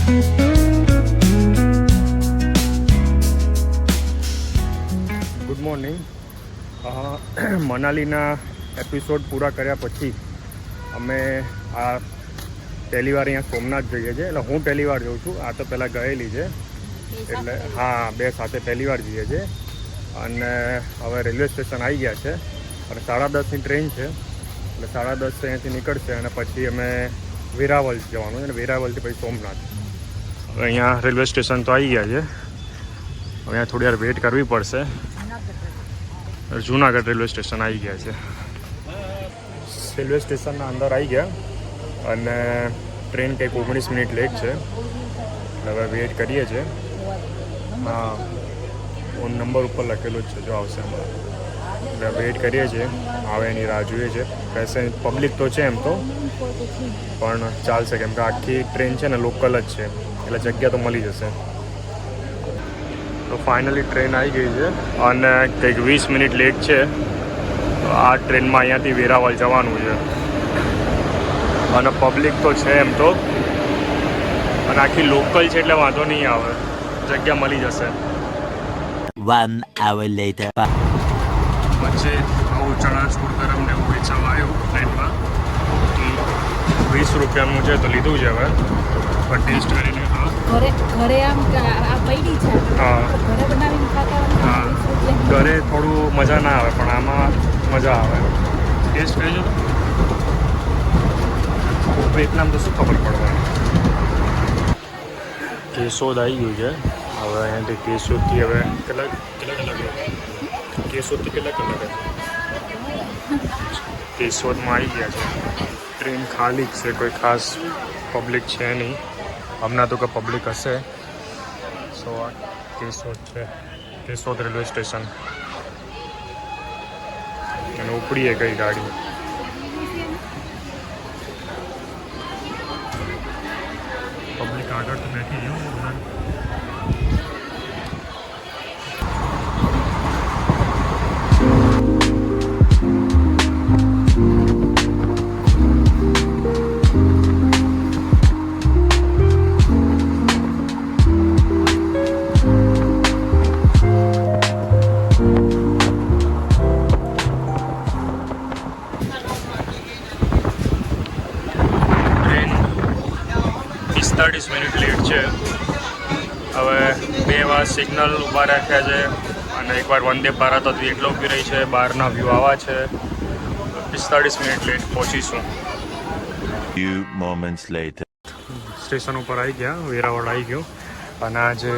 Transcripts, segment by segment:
Good morning. મનાલીના episode પૂરા કર્યા પછી અમે આ પહેલી વાર અહીંયા સોમનાથ જઈએ છીએ. એટલે હું પહેલી વાર જઉં છું, આ તો પહેલાં ગયેલી છે. એટલે હા, બે સાથે પહેલી વાર જઈએ છીએ. અને હવે રેલવે સ્ટેશન આવી ગયા છે અને 10:30ની ટ્રેન છે. એટલે 10:30 અહીંયાથી નીકળશે અને પછી અમે વેરાવળ જવાનું છે અને વેરાવળથી પછી સોમનાથ. હવે અહીંયા રેલવે સ્ટેશન તો આવી ગયા છે. હવે અહીંયા થોડી વાર વેઇટ કરવી પડશે. જુનાગઢ રેલવે સ્ટેશન આવી ગયા છે. રેલવે સ્ટેશનના અંદર આવી ગયા અને ટ્રેન કંઈક 19 મિનિટ લેટ છે. એટલે હવે વેઇટ કરીએ છીએ. હા, ફોન નંબર ઉપર લખેલું જ છે, જો આવશે હમણાં. એટલે વેઇટ કરીએ છીએ, આવે એની રાહ જોઈએ છે. પેસેન્જ પબ્લિક તો છે એમ તો, પણ ચાલશે કેમ કે આખી ટ્રેન છે ને લોકલ જ છે, એટલે જગ્યા તો મળી જશે. તો ફાઇનલી ટ્રેન આવી ગઈ છે અને કંઈક 20 મિનિટ લેટ છે. તો આ ટ્રેનમાં અહીંયાથી વેરાવળ જવાનું છે અને પબ્લિક તો છે એમ તો, અને આખી લોકલ છે એટલે વાંધો નહીં આવે, જગ્યા મળી જશે. 1 hour later. વચ્ચે આવું ચણાચૂર ગરમ ને એવું વેચાવા આવ્યું ટ્રેનમાં. 20 રૂપિયાનું છે તો લીધું છે હવે, પણ ટેસ્ટ કરીને ઘરે આમ આ પડી છે. હા, ઘરે બનાવીને ખાતા હા, ઘરે થોડું મજા ના આવે પણ આમાં મજા આવે. ટેસ્ટ કરજો તો વિયેતનામ તો શું ખબર પડવાની. કેશોદ આવી ગયું છે. હવે અહીંયાથી કેશોદથી હવે કેટલા કેશોદથી કેટલા કલાક છે? કેશોદમાં આવી ગયા છે. ટ્રેન ખાલી જ છે, કોઈ ખાસ પબ્લિક છે નહીં. હમણાં તો કે પબ્લિક હશે. સો આ કેશોદ છે, કેશોદ રેલવે સ્ટેશન. અને ઉપડીએ કઈ ગાડી. પબ્લિક આગળ તો બેઠી છે. ટ્રેન 45 મિનિટ લેટ છે. હવે 2 વાર સિગ્નલ ઊભા રાખ્યા છે અને એકવાર વંદે ભારત હતી એટલે ઊભી રહી છે. બહારના વ્યૂ આવા છે. 45 મિનિટ લેટ પહોંચીશું. Few moments later. સ્ટેશન ઉપર આવી ગયા, વેરાવળ આવી ગયું. અને આ જે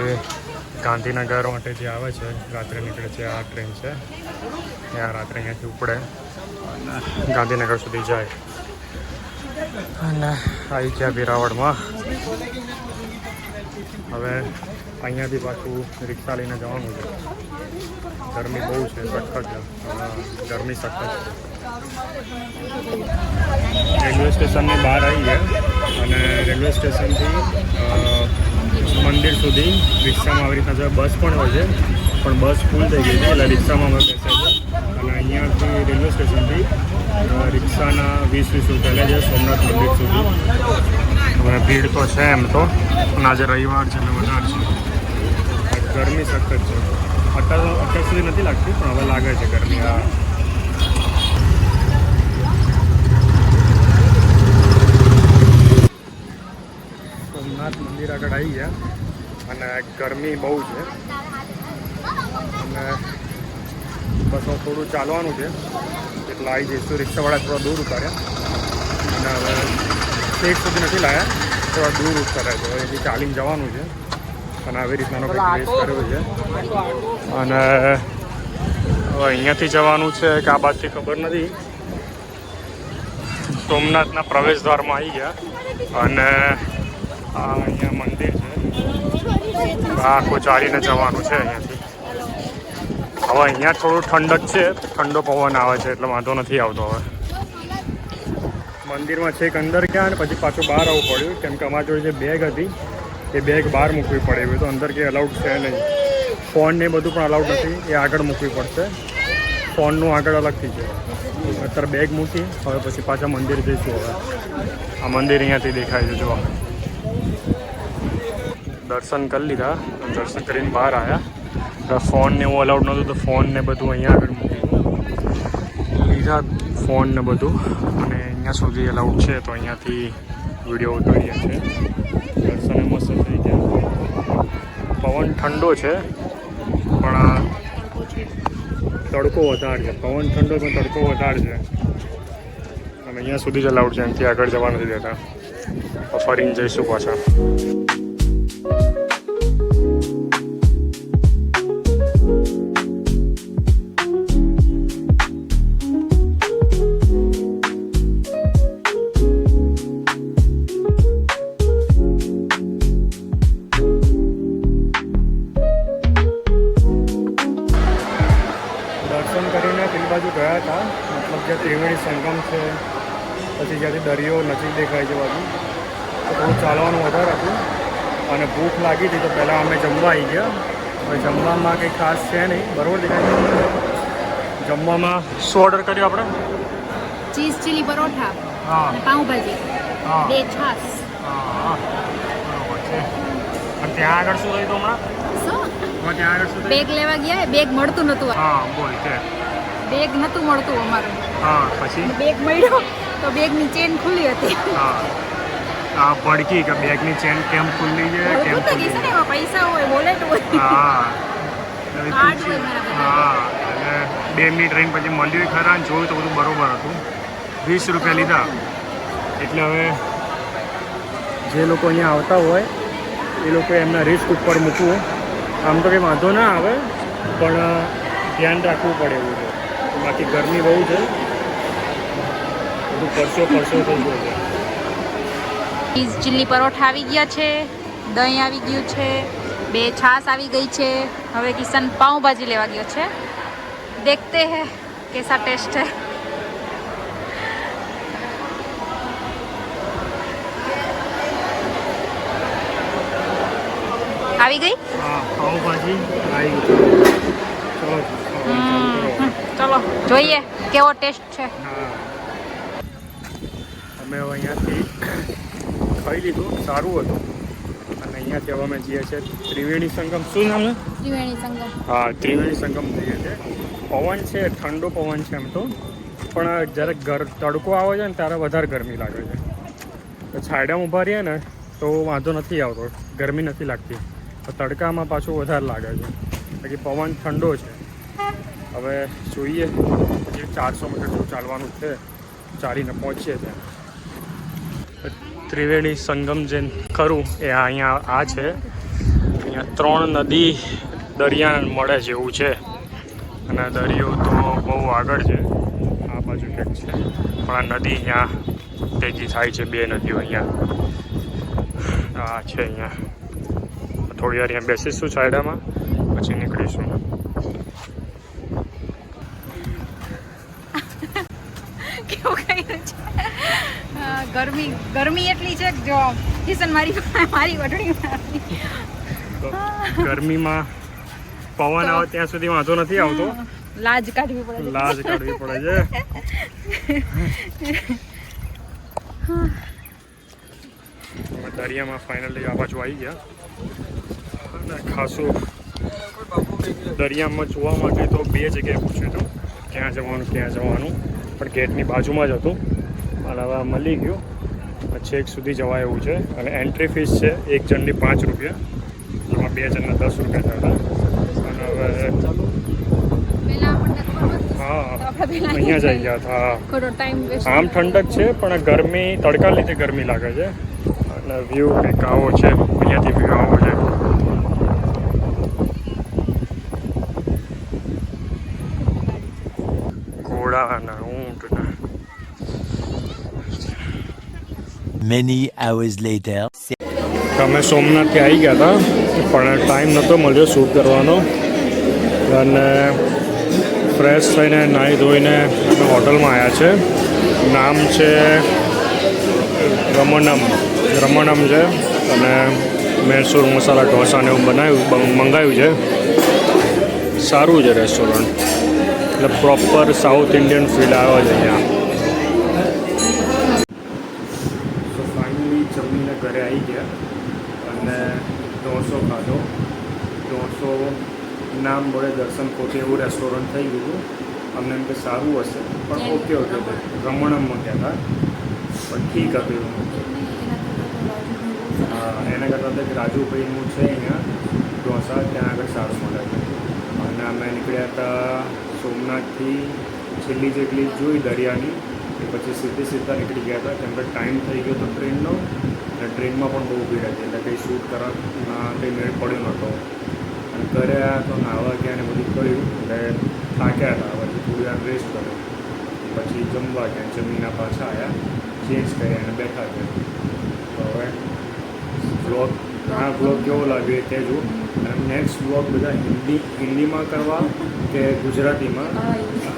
ગાંધીનગર માટે જે આવે છે, રાત્રે નીકળે છે, આ ટ્રેન છે. ત્યાં રાત્રે અહીંયાથી ઉપડે અને ગાંધીનગર સુધી જાય. અને આવી ગયા વેરાવળમાં. હવે અહીંયાથી પાછું રિક્ષા લઈને જવાનું છે. ગરમી બહુ છે, સખત છે. ગરમી સખત છે. રેલવે સ્ટેશનની બહાર આવી ગયા અને રેલવે સ્ટેશનથી મંદિર સુધી રિક્ષામાં આવી રીતના જો બસ પણ હોય છે, પણ બસ ફૂલ થઈ ગઈ છે એટલે રિક્ષામાં અમે બેસે છે. અને અહીંયાથી રેલવે સ્ટેશનથી રિક્ષાના 20 રૂપિયા લે છે સોમનાથ મંદિર સુધી. હવે ભીડ તો છે એમ તો, પણ આજે રવિવાર છે એટલે વધારે છે. ગરમી સખત છે. અત્યાર સુધી નથી લાગતી પણ હવે લાગે છે ગરમી. આ સોમનાથ મંદિર આગળ આવી ગયા અને ગરમી બહુ છે અને બસ થોડું ચાલવાનું છે એટલે આવી જઈશું. રિક્ષાવાળા થોડા દૂર ઉતાર્યા અને હવે સ્ટેટ સુધી નથી લાવ્યા, થોડા દૂર ઉતાર્યા છે. હવે અહીંથી ચાલીને જવાનું છે અને આવી રીતનાનો કંઈક પ્લેસ કર્યો છે. અને હવે અહીંયાથી જવાનું છે કે આ બાજુથી ખબર નથી. સોમનાથના પ્રવેશ દ્વારમાં આવી ગયા અને આ અહીંયા મંદિર છે. આખું ચાલીને જવાનું છે અહીંયાથી. હવે અહીંયા થોડું ઠંડક છે, ઠંડો પવન આવે છે એટલે વાંધો નથી આવતો. હવે મંદિરમાં છેક અંદર ગયા અને પછી પાછું બહાર આવવું પડ્યું કેમ કે અમારી જોડે જે બેગ હતી એ બેગ બહાર મૂકવી પડે એવી. તો અંદર કંઈ અલાઉડ છે નહીં. ફોન ને બધું પણ અલાઉડ નથી, એ આગળ મૂકવી પડશે. ફોનનું આગળ અલગથી છે. અત્યારે બેગ મૂકી હવે પછી પાછા મંદિર જઈશું. હવે આ મંદિર અહીંયાથી દેખાય છે, જો દર્શન કરી લીધા. દર્શન કરીને બહાર આવ્યા. ફોન ને એવું અલાઉડ નહોતું તો ફોન ને બધું અહીંયા આગળ મૂકી લીધા. ફોન ને બધું અને અહીંયા સુધી અલાઉડ છે તો અહીંયાથી વિડીયો ઉતારીએ છીએ. દર્શન મસ્ત થઈ ગયા. પવન ઠંડો છે પણ તડકો વધારે છે. પવન ઠંડો પણ તડકો વધારે છે અને અહીંયા સુધી જ અલાઉડ છે. એનાથી આગળ જવા નથી દેતા. ફરીને જઈશું પાછા. દર્શન કરીને પેલી બાજુ ગયા હતા, મતલબ જે ત્રિવેણી સંગમ છે, પછી જ્યાંથી દરિયો નજીક દેખાય છે બાજુ, તો થોડું ચાલવાનું વધારે હતું અને ભૂખ લાગી હતી તો પહેલાં અમે જમવા આવી ગયા. હવે જમવામાં કંઈ ખાસ છે નહીં, બરાબર દેખાય. જમવામાં શું ઓર્ડર કર્યો આપણે? ચીઝ ચીલી પરોઠા હા અને પાઉંભાજી, હા 2 છાસ. હા બરાબર છે. અને ત્યાં આગળ શું થયું હતું હમણાં? શું ત્યાં આગળ શું થયું? બેગ લેવા ગયા, બેગ મળતું નહોતું. હા બોલ છે. બેગ નહોતું મળતું અમારું. હા પછી બેગ મળ્યો તો બેગની ચેન ખુલ્લી હતી. હા આ ભડકી કે બેગની ચેન કેમ ખુલ્લી છે કેમ મળતું તો ખુલ્લી કહેશે છે? ને એમાં પૈસા હોય, વોલેટ હોય. હા હવે કાર્ડ પૂછ્યું. હોય બરાબર. હા અને 2 મિનિટ રહીને પછી મળ્યું ખરા ને જોયું તો બધું બરોબર હતું. 20 રૂપિયા લીધા. એટલે હવે જે લોકો અહીંયા આવતા હોય એ લોકો એમના રિસ્ક ઉપર મૂકવું. આમ તો કંઈ વાંધો ના આવે પણ ધ્યાન રાખવું પડે એવું છે. બાકી ગરમી બહુ છે, બધું પરસો થઈ ગયો છે. ચીઝ ચીલી પરોઠા આવી ગયા છે, દહીં આવી ગયું છે, 2 છાસ આવી ગઈ છે. હવે કિશન પાઉંભાજી લેવા ગયો છે. देखते हैं कैसा टेस्ट है. આવી ગઈ? હા પાઉંભાજી આવી ગયું. ચલો ચલો જોઈએ કેવો ટેસ્ટ છે. હા અમે હવે અહીંયાથી ખાઈ લીધું, સારું હતું. અને અહીંયાથી હવે અમે જઈએ છીએ ત્રિવેણી સંગમ. શું નામ છે? ત્રિવેણી સંગમ. હા ત્રિવેણી સંગમ જઈએ છીએ. પવન છે, ઠંડો પવન છે એમ તો, પણ જ્યારે તડકો આવે છે ને ત્યારે વધારે ગરમી લાગે છે. તો છાંયડામાં ઊભા રહીએ ને તો વાંધો નથી આવતો, ગરમી નથી લાગતી. તો તડકામાં પાછું વધારે લાગે છે. બાકી પવન ઠંડો છે. હવે જોઈએ, હજી 400 મીટર જેવું ચાલવાનું છે, ચાલીને પહોંચીએ ત્યાં. ત્રિવેણી સંગમ જે ખરું એ અહીંયા આ છે. અહીંયા 3 નદી દરિયા મળે જેવું છે અને દરિયો તો બહુ આગળ છે, આ બાજુ ક્યાંક છે. પણ આ નદી અહીંયા ભેગી થાય છે, 2 નદીઓ અહીંયા આ છે. અહીંયા થોડી વાર અહીંયા બેસીશું છાંયડામાં, પછી નીકળીશું. કેવું કર્યું છે? ગરમી એટલી છે કે જો કિશન મારી વઢણી ગરમીમાં પવન આવે ત્યાં સુધી વાંધો નથી આવતો, લાજ કાઢવી પડે. લાજ કાઢવી પડે છે. અમે દરિયામાં ફાઇનલી આ બાજુ આવી ગયા અને ખાસું દરિયામાં જોવા માટે તો 2 જગ્યાએ પૂછ્યું હતું ક્યાં જવાનું, પણ ગેટની બાજુમાં જ હતું. અને હવે મળી ગયું. છેક સુધી જવાય એવું છે. અને એન્ટ્રી ફીસ છે 1 જણની 5 રૂપિયા, એમાં 2 જણના 10 રૂપિયા થતા. અને હવે હા અહીંયા જઈ ગયા હતા. આમ ઠંડક છે પણ ગરમી, તડકા લીધે ગરમી લાગે છે. અને વ્યૂ કંઈક આવો છે, અહીંયાથી વ્યૂ આવો છે. ઘોડાના ઊંટના. Many hours later. અમે સોમનાથથી આવી ગયા હતા પણ ટાઈમ નહોતો મળ્યો શૂટ કરવાનો. અને ફ્રેશ થઈને નાહી ધોઈને અમે હોટલમાં આવ્યા છે. નામ છે રમણમ છે. અને મૈસૂર મસાલા ઢોસાને એવું મંગાવ્યું છે. સારું છે રેસ્ટોરન્ટ, એટલે પ્રોપર સાઉથ ઇન્ડિયન ફીલ આવે છે અહીંયા. તો ફાઇનલી જમીને ઘરે આવી ગયા અને ઢોસો ખાધો. ઢોસો નામ વડે દર્શન પોતે એવું રેસ્ટોરન્ટ થઈ ગયું હતું. અમને એમ કે સારું હશે પણ ઓકે રમણમમાં ગયા હતા પણ ઠીક હતું એવું. હા, એના કરતાં તો એક રાજુભાઈનું છે અહીંયા ઢોસા, ત્યાં આગળ સારું મળે છે. અને અમે નીકળ્યા હતા સોમનાથથી છેલ્લી જેટલી જોઈ દરિયાની એ પછી સીધા નીકળી ગયા હતા કેમ કે ટાઈમ થઈ ગયો હતો ટ્રેનનો અને ટ્રેનમાં પણ બહુ ભીડ હતી એટલે કંઈ શૂટ કરવાના કંઈ મેળ પડ્યો નહોતો. અને ઘરે આવ્યા તો નાહવા ગયા ને બધું કર્યું એટલે થાક્યા હતા. પછી થોડી વાર રેસ્ટ કર્યો પછી જમવા ગયા, જમીના પાછા આવ્યા, ચેન્જ કર્યા અને બેઠા છે. તો હવે બ્લોગ કેવો લાગ્યો એ કહેજો. અને નેક્સ્ટ બ્લોગ બધા હિન્દીમાં કરવા કે ગુજરાતીમાં,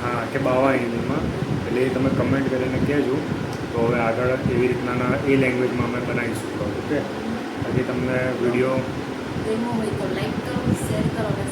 હા કે બાવા હિન્દીમાં, એટલે એ તમે કમેન્ટ કરીને કહેજો. તો હવે આગળ એવી રીતના એ લેંગ્વેજમાં અમે બનાવીશું. ઓકે, બાકી તમને વિડીયો ગમ્યો હોય તો લાઈક કરો, શેર કરો અને